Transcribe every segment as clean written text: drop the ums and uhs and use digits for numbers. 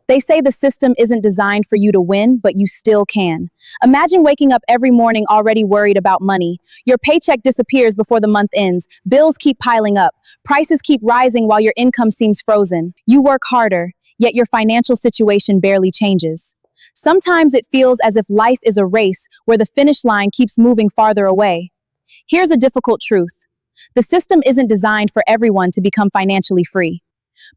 They say the system isn't designed for you to win, but you still can. Imagine waking up every morning already worried about money. Your paycheck disappears before the month ends. Bills keep piling up. Prices keep rising while your income seems frozen. You work harder, yet your financial situation barely changes. Sometimes it feels as if life is a race where the finish line keeps moving farther away. Here's a difficult truth. The system isn't designed for everyone to become financially free.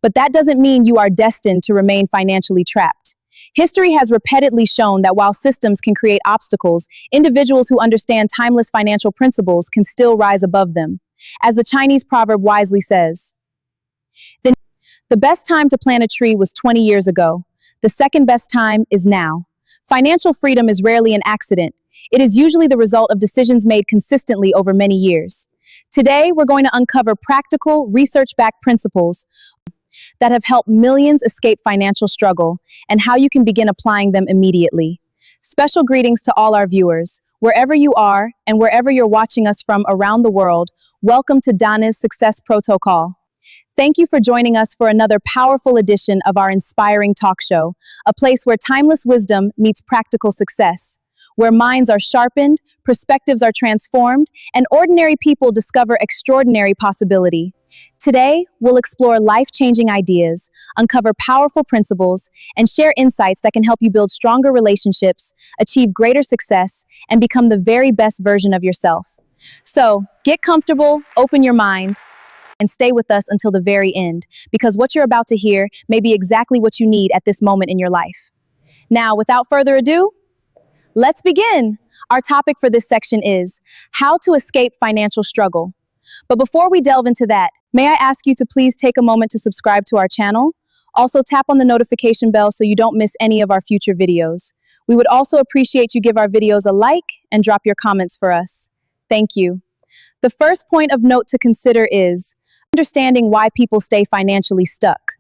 But that doesn't mean you are destined to remain financially trapped. History has repeatedly shown that while systems can create obstacles, individuals who understand timeless financial principles can still rise above them. As the Chinese proverb wisely says, the best time to plant a tree was 20 years ago. The second best time is now. Financial freedom is rarely an accident. It is usually the result of decisions made consistently over many years. Today, we're going to uncover practical, research-backed principles that have helped millions escape financial struggle and how you can begin applying them immediately. Special greetings to all our viewers. Wherever you are and wherever you're watching us from around the world, welcome to DANIZ Success Protocol. Thank you for joining us for another powerful edition of our inspiring talk show, a place where timeless wisdom meets practical success, where minds are sharpened, perspectives are transformed, and ordinary people discover extraordinary possibility. Today, we'll explore life-changing ideas, uncover powerful principles, and share insights that can help you build stronger relationships, achieve greater success, and become the very best version of yourself. So, get comfortable, open your mind, and stay with us until the very end, because what you're about to hear may be exactly what you need at this moment in your life. Now, without further ado, let's begin. Our topic for this section is how to escape financial struggle. But before we delve into that, may I ask you to please take a moment to subscribe to our channel? Also, tap on the notification bell so you don't miss any of our future videos. We would also appreciate you give our videos a like and drop your comments for us. Thank you. The first point of note to consider is understanding why people stay financially stuck.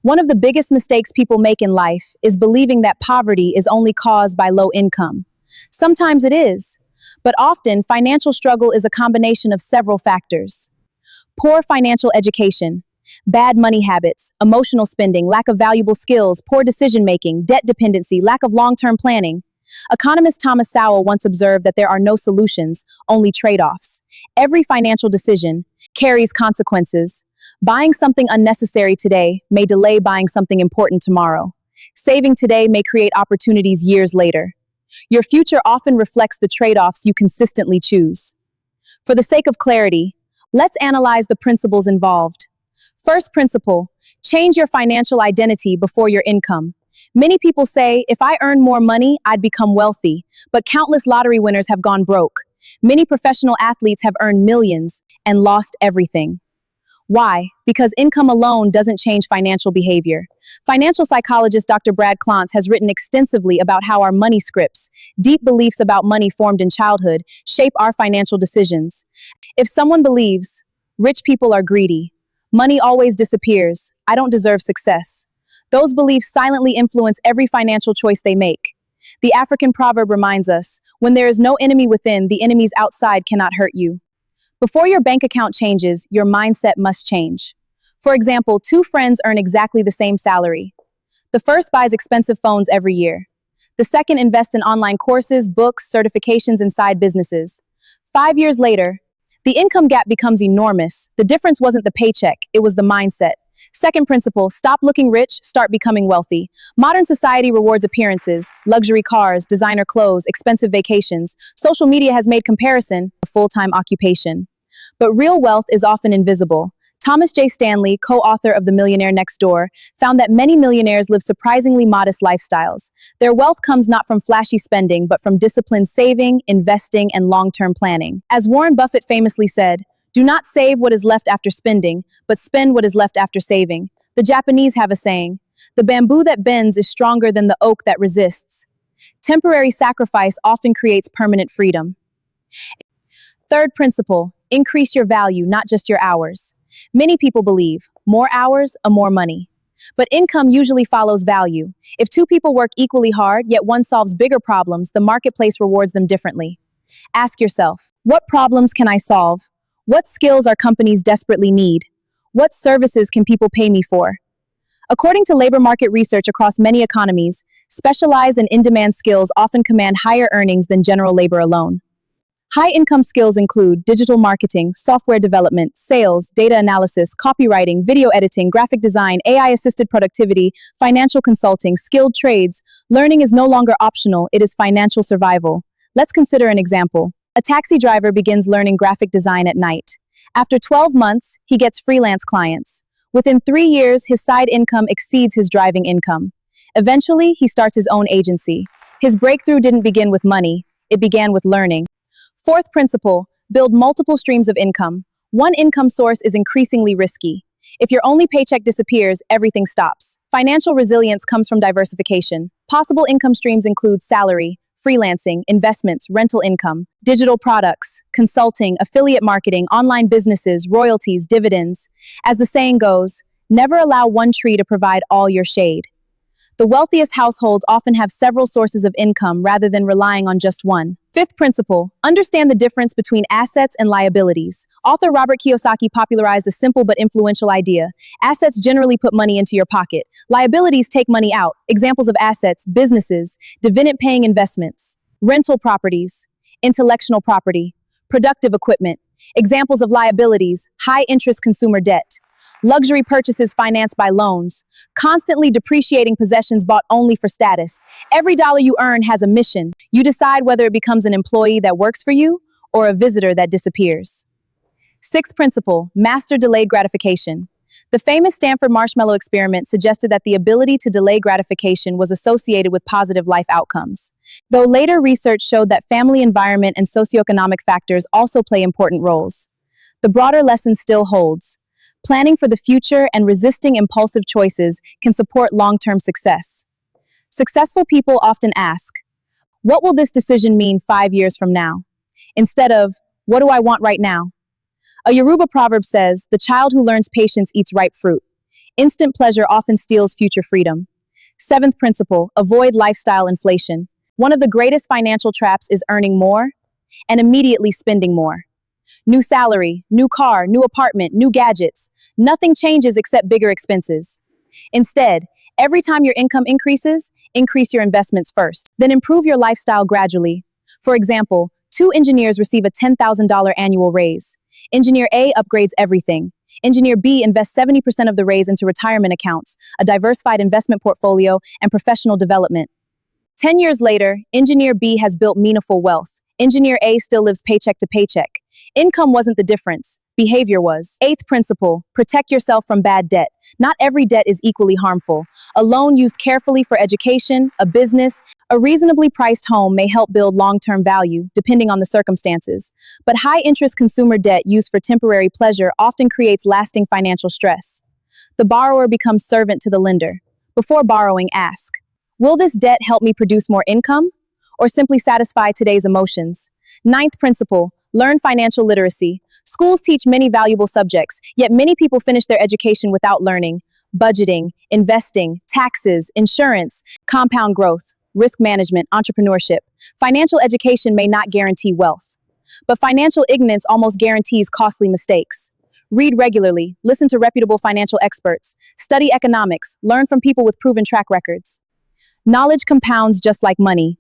One of the biggest mistakes people make in life is believing that poverty is only caused by low income. Sometimes it is, but often financial struggle is a combination of several factors. Poor financial education, bad money habits, emotional spending, lack of valuable skills, poor decision-making, debt dependency, lack of long-term planning. Economist Thomas Sowell once observed that there are no solutions, only trade-offs. Every financial decision carries consequences. Buying something unnecessary today may delay buying something important tomorrow. Saving today may create opportunities years later. Your future often reflects the trade-offs you consistently choose. For the sake of clarity, let's analyze the principles involved. First principle, change your financial identity before your income. Many people say, if I earn more money, I'd become wealthy, but countless lottery winners have gone broke. Many professional athletes have earned millions and lost everything. Why? Because income alone doesn't change financial behavior. Financial psychologist Dr. Brad Klontz has written extensively about how our money scripts, deep beliefs about money formed in childhood, shape our financial decisions. If someone believes, rich people are greedy, money always disappears, I don't deserve success, those beliefs silently influence every financial choice they make. The African proverb reminds us, when there is no enemy within, the enemies outside cannot hurt you. Before your bank account changes, your mindset must change. For example, two friends earn exactly the same salary. The first buys expensive phones every year. The second invests in online courses, books, certifications, and side businesses. 5 years later, the income gap becomes enormous. The difference wasn't the paycheck, it was the mindset. Second principle, stop looking rich, start becoming wealthy. Modern society rewards appearances, luxury cars, designer clothes, expensive vacations. Social media has made comparison a full-time occupation. But real wealth is often invisible. Thomas J. Stanley, co-author of The Millionaire Next Door, found that many millionaires live surprisingly modest lifestyles. Their wealth comes not from flashy spending, but from disciplined saving, investing, and long-term planning. As Warren Buffett famously said, do not save what is left after spending, but spend what is left after saving. The Japanese have a saying, the bamboo that bends is stronger than the oak that resists. Temporary sacrifice often creates permanent freedom. Third principle, increase your value, not just your hours. Many people believe, more hours, more money. But income usually follows value. If two people work equally hard, yet one solves bigger problems, the marketplace rewards them differently. Ask yourself, what problems can I solve? What skills our companies desperately need? What services can people pay me for? According to labor market research across many economies, specialized and in-demand skills often command higher earnings than general labor alone. High-income skills include digital marketing, software development, sales, data analysis, copywriting, video editing, graphic design, AI-assisted productivity, financial consulting, skilled trades. Learning is no longer optional, it is financial survival. Let's consider an example. A taxi driver begins learning graphic design at night. After 12 months, he gets freelance clients. Within 3 years, his side income exceeds his driving income. Eventually, he starts his own agency. His breakthrough didn't begin with money, it began with learning. Fourth principle, build multiple streams of income. One income source is increasingly risky. If your only paycheck disappears, everything stops. Financial resilience comes from diversification. Possible income streams include salary, freelancing, investments, rental income, digital products, consulting, affiliate marketing, online businesses, royalties, dividends. As the saying goes, never allow one tree to provide all your shade. The wealthiest households often have several sources of income rather than relying on just one. Fifth principle, understand the difference between assets and liabilities. Author Robert Kiyosaki popularized a simple but influential idea. Assets generally put money into your pocket. Liabilities take money out. Examples of assets, businesses, dividend-paying investments, rental properties, intellectual property, productive equipment. Examples of liabilities, high-interest consumer debt, luxury purchases financed by loans, constantly depreciating possessions bought only for status. Every dollar you earn has a mission. You decide whether it becomes an employee that works for you or a visitor that disappears. Sixth principle, master delayed gratification. The famous Stanford marshmallow experiment suggested that the ability to delay gratification was associated with positive life outcomes, though later research showed that family environment and socioeconomic factors also play important roles. The broader lesson still holds. Planning for the future and resisting impulsive choices can support long-term success. Successful people often ask, what will this decision mean 5 years from now? Instead of, what do I want right now? A Yoruba proverb says, the child who learns patience eats ripe fruit. Instant pleasure often steals future freedom. Seventh principle, avoid lifestyle inflation. One of the greatest financial traps is earning more and immediately spending more. New salary, new car, new apartment, new gadgets. Nothing changes except bigger expenses. Instead, every time your income increases, increase your investments first. Then improve your lifestyle gradually. For example, 2 engineers receive a $10,000 annual raise. Engineer A upgrades everything. Engineer B invests 70% of the raise into retirement accounts, a diversified investment portfolio, and professional development. 10 years later, Engineer B has built meaningful wealth. Engineer A still lives paycheck to paycheck. Income wasn't the difference. Behavior was. Eighth principle, protect yourself from bad debt. Not every debt is equally harmful. A loan used carefully for education, a business, a reasonably priced home may help build long-term value, depending on the circumstances. But high-interest consumer debt used for temporary pleasure often creates lasting financial stress. The borrower becomes servant to the lender. Before borrowing, ask, will this debt help me produce more income? Or simply satisfy today's emotions? Ninth principle, learn financial literacy. Schools teach many valuable subjects, yet many people finish their education without learning. Budgeting, investing, taxes, insurance, compound growth, risk management, entrepreneurship. Financial education may not guarantee wealth, but financial ignorance almost guarantees costly mistakes. Read regularly, listen to reputable financial experts, study economics, learn from people with proven track records. Knowledge compounds just like money.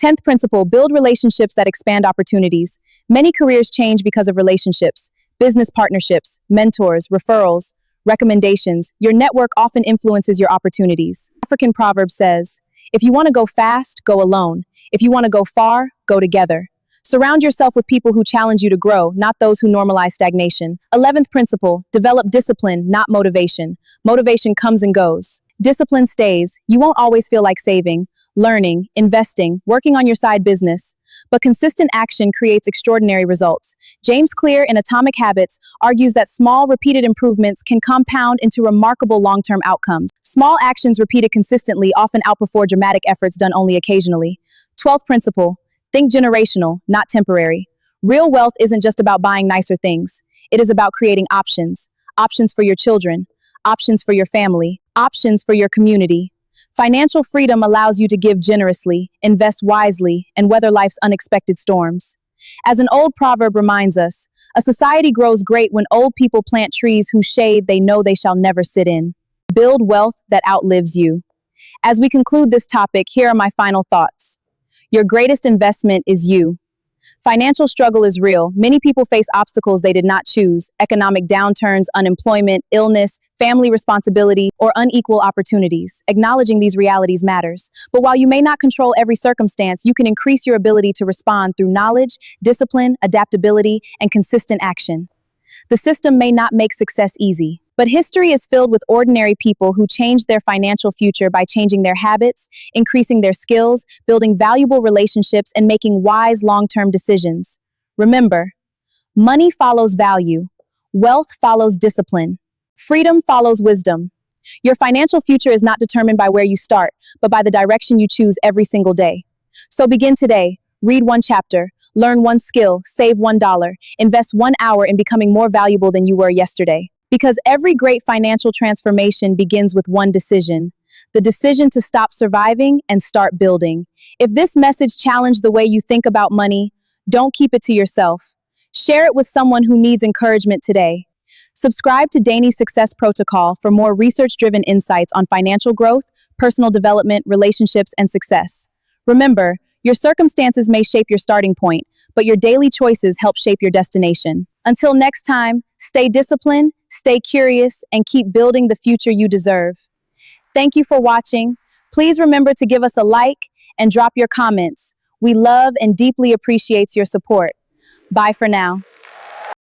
10th principle, build relationships that expand opportunities. Many careers change because of relationships, business partnerships, mentors, referrals, recommendations. Your network often influences your opportunities. African proverb says, if you want to go fast, go alone. If you want to go far, go together. Surround yourself with people who challenge you to grow, not those who normalize stagnation. 11th principle, develop discipline, not motivation. Motivation comes and goes. Discipline stays. You won't always feel like saving, learning, investing, working on your side business. But consistent action creates extraordinary results. James Clear in Atomic Habits argues that small, repeated improvements can compound into remarkable long-term outcomes. Small actions repeated consistently often outperform dramatic efforts done only occasionally. 12th principle, think generational, not temporary. Real wealth isn't just about buying nicer things. It is about creating options. Options for your children, options for your family, options for your community. Financial freedom allows you to give generously, invest wisely, and weather life's unexpected storms. As an old proverb reminds us, a society grows great when old people plant trees whose shade they know they shall never sit in. Build wealth that outlives you. As we conclude this topic, here are my final thoughts. Your greatest investment is you. Financial struggle is real. Many people face obstacles they did not choose: economic downturns, unemployment, illness, family responsibility, or unequal opportunities. Acknowledging these realities matters. But while you may not control every circumstance, you can increase your ability to respond through knowledge, discipline, adaptability, and consistent action. The system may not make success easy, but history is filled with ordinary people who changed their financial future by changing their habits, increasing their skills, building valuable relationships, and making wise long-term decisions. Remember, money follows value, wealth follows discipline, freedom follows wisdom. Your financial future is not determined by where you start, but by the direction you choose every single day. So begin today. Read one chapter, learn one skill, save $1, invest 1 hour in becoming more valuable than you were yesterday. Because every great financial transformation begins with one decision: the decision to stop surviving and start building. If this message challenged the way you think about money, don't keep it to yourself. Share it with someone who needs encouragement today. Subscribe to DANIZ Success Protocol for more research-driven insights on financial growth, personal development, relationships, and success. Remember, your circumstances may shape your starting point, but your daily choices help shape your destination. Until next time, stay disciplined, stay curious, and keep building the future you deserve. Thank you for watching. Please remember to give us a like and drop your comments. We love and deeply appreciate your support. Bye for now.